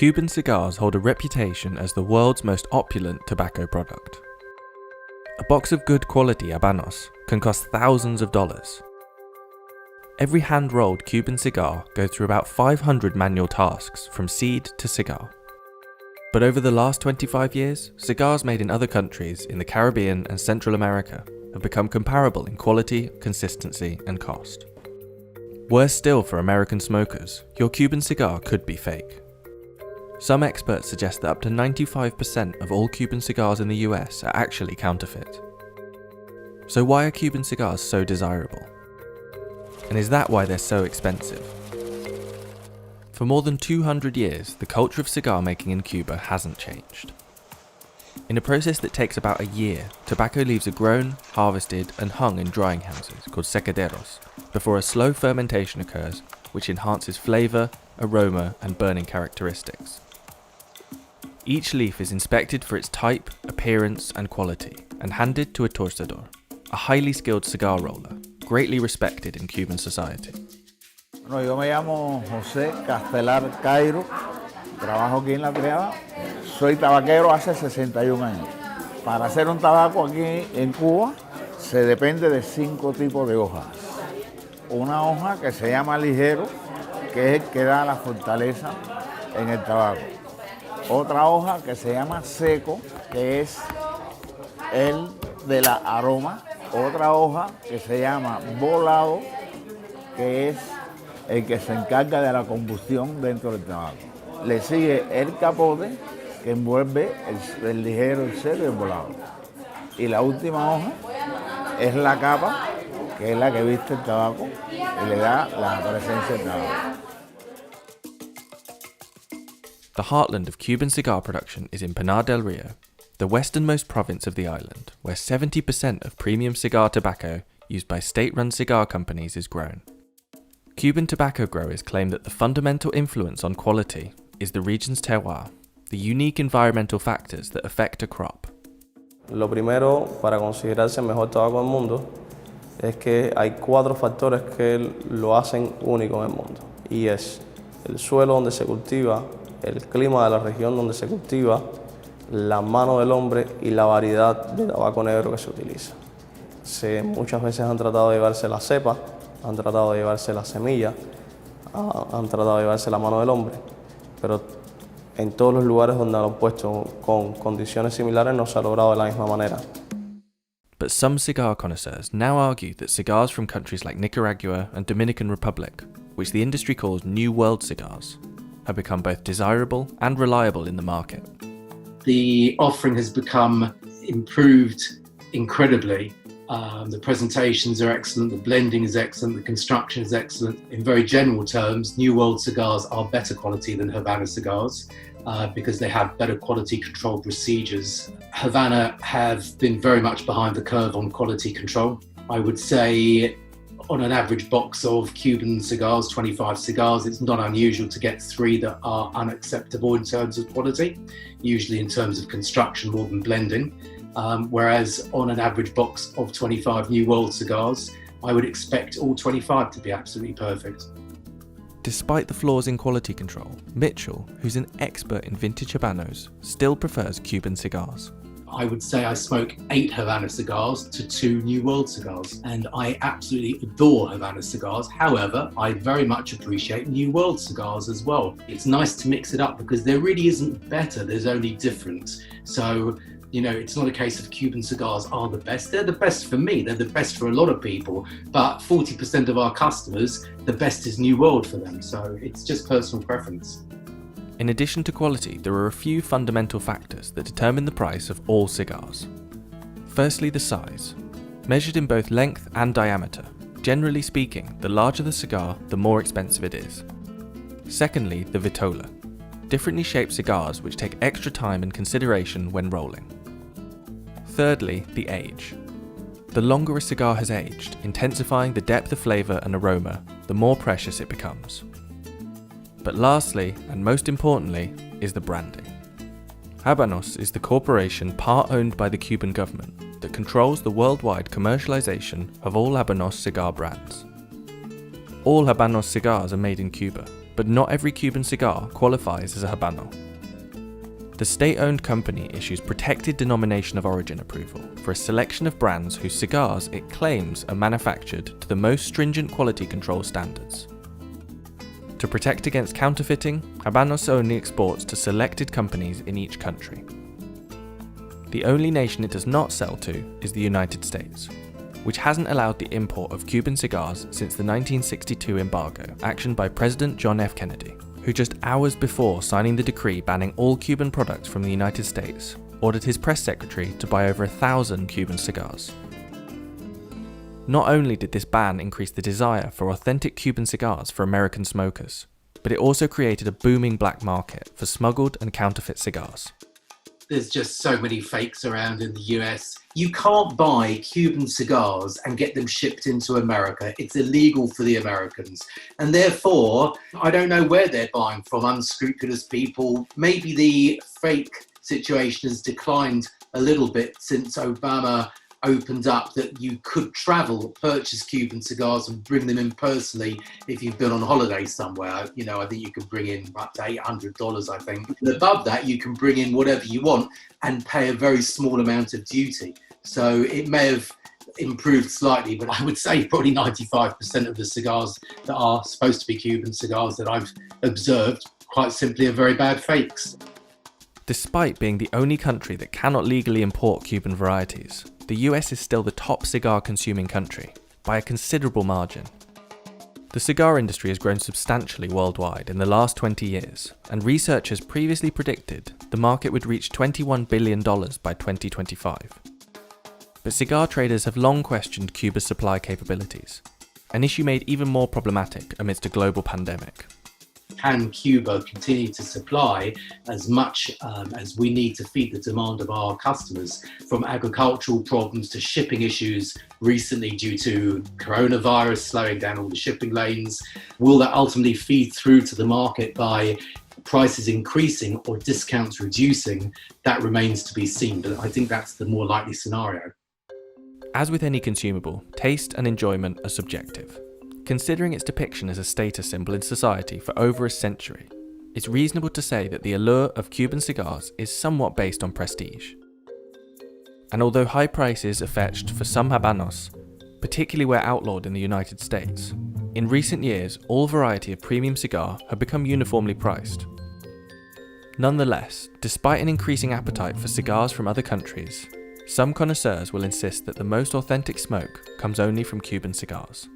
Cuban cigars hold a reputation as the world's most opulent tobacco product. A box of good quality habanos can cost thousands of dollars. Every hand-rolled Cuban cigar goes through about 500 manual tasks from seed to cigar. But over the last 25 years, cigars made in other countries in the Caribbean and Central America have become comparable in quality, consistency, and cost. Worse still for American smokers, your Cuban cigar could be fake. Some experts suggest that up to 95% of all Cuban cigars in the US are actually counterfeit. So why are Cuban cigars so desirable? And is that why they're so expensive? For more than 200 years, the culture of cigar making in Cuba hasn't changed. In a process that takes about a year, tobacco leaves are grown, harvested, and hung in drying houses called secaderos before a slow fermentation occurs, which enhances flavour, aroma, and burning characteristics. Each leaf is inspected for its type, appearance, and quality, and handed to a torcedor, a highly skilled cigar roller, greatly respected in Cuban society. Bueno, yo me llamo José Castelar Cairo, trabajo aquí en La Triada, soy tabaquero hace 61 años. Para hacer un tabaco aquí en Cuba se depende de 5 tipos de hojas. Una hoja que se llama ligero, que es el que da la fortaleza en el tabaco. Otra hoja que se llama seco, que es el de la aroma. Otra hoja que se llama volado, que es el que se encarga de la combustión dentro del tabaco. Le sigue el capote, que envuelve el ligero, el seco y el volado. Y la última hoja es la capa, que es la que viste el tabaco y le da la presencia del tabaco. The heartland of Cuban cigar production is in Pinar del Rio, the westernmost province of the island, where 70% of premium cigar tobacco used by state-run cigar companies is grown. Cuban tobacco growers claim that the fundamental influence on quality is the region's terroir, the unique environmental factors that affect a crop. Lo primero para considerarse el mejor tabaco del mundo es que hay 4 factores que lo hacen único en el mundo, y es el suelo donde se cultiva, el clima de la región donde se cultiva, la mano del hombre y la variedad de tabaco negro que se utiliza. Muchas veces han tratado de llevarse la cepa, han tratado de llevarse la semilla, han tratado de llevarse la mano del hombre, pero en todos los lugares donde lo han puesto con condiciones similares no se ha logrado de la misma manera. But some cigar connoisseurs now argue that cigars from countries like Nicaragua and Dominican Republic, which the industry calls New World cigars, have become both desirable and reliable in the market. The offering has become improved incredibly. The presentations are excellent, the blending is excellent, the construction is excellent. In very general terms, New World cigars are better quality than Havana cigars because they have better quality control procedures. Havana have been very much behind the curve on quality control. I would say on an average box of Cuban cigars, 25 cigars, it's not unusual to get 3 that are unacceptable in terms of quality, usually in terms of construction more than blending. Whereas on an average box of 25 New World cigars, I would expect all 25 to be absolutely perfect. Despite the flaws in quality control, Mitchell, who's an expert in vintage habanos, still prefers Cuban cigars. I would say I smoke 8 Havana cigars to 2 New World cigars, and I absolutely adore Havana cigars. However, I very much appreciate New World cigars as well. It's nice to mix it up because there really isn't better, there's only different. So, you know, it's not a case of Cuban cigars are the best. They're the best for me, they're the best for a lot of people, but 40% of our customers, the best is New World for them. So it's just personal preference. In addition to quality, there are a few fundamental factors that determine the price of all cigars. Firstly, the size. Measured in both length and diameter, generally speaking, the larger the cigar, the more expensive it is. Secondly, the vitola. Differently shaped cigars which take extra time and consideration when rolling. Thirdly, the age. The longer a cigar has aged, intensifying the depth of flavour and aroma, the more precious it becomes. But lastly, and most importantly, is the branding. Habanos is the corporation part owned by the Cuban government that controls the worldwide commercialization of all Habanos cigar brands. All Habanos cigars are made in Cuba, but not every Cuban cigar qualifies as a Habano. The state-owned company issues protected denomination of origin approval for a selection of brands whose cigars it claims are manufactured to the most stringent quality control standards. To protect against counterfeiting, Habanos only exports to selected companies in each country. The only nation it does not sell to is the United States, which hasn't allowed the import of Cuban cigars since the 1962 embargo actioned by President John F. Kennedy, who just hours before signing the decree banning all Cuban products from the United States, ordered his press secretary to buy over 1,000 Cuban cigars. Not only did this ban increase the desire for authentic Cuban cigars for American smokers, but it also created a booming black market for smuggled and counterfeit cigars. There's just so many fakes around in the US. You can't buy Cuban cigars and get them shipped into America. It's illegal for the Americans. And therefore, I don't know where they're buying from, unscrupulous people. Maybe the fake situation has declined a little bit since Obama opened up that you could travel, purchase Cuban cigars and bring them in personally if you've been on holiday somewhere. You know, I think you can bring in up to $800, I think. And above that, you can bring in whatever you want and pay a very small amount of duty. So it may have improved slightly, but I would say probably 95% of the cigars that are supposed to be Cuban cigars that I've observed quite simply are very bad fakes. Despite being the only country that cannot legally import Cuban varieties, the US is still the top cigar consuming country, by a considerable margin. The cigar industry has grown substantially worldwide in the last 20 years, and researchers previously predicted the market would reach $21 billion by 2025. But cigar traders have long questioned Cuba's supply capabilities, an issue made even more problematic amidst a global pandemic. Can Cuba continue to supply as much as we need to feed the demand of our customers, from agricultural problems to shipping issues recently due to coronavirus slowing down all the shipping lanes? Will that ultimately feed through to the market by prices increasing or discounts reducing? That remains to be seen, but I think that's the more likely scenario. As with any consumable, taste and enjoyment are subjective. Considering its depiction as a status symbol in society for over a century, it's reasonable to say that the allure of Cuban cigars is somewhat based on prestige. And although high prices are fetched for some Habanos, particularly where outlawed in the United States, in recent years all variety of premium cigar have become uniformly priced. Nonetheless, despite an increasing appetite for cigars from other countries, some connoisseurs will insist that the most authentic smoke comes only from Cuban cigars.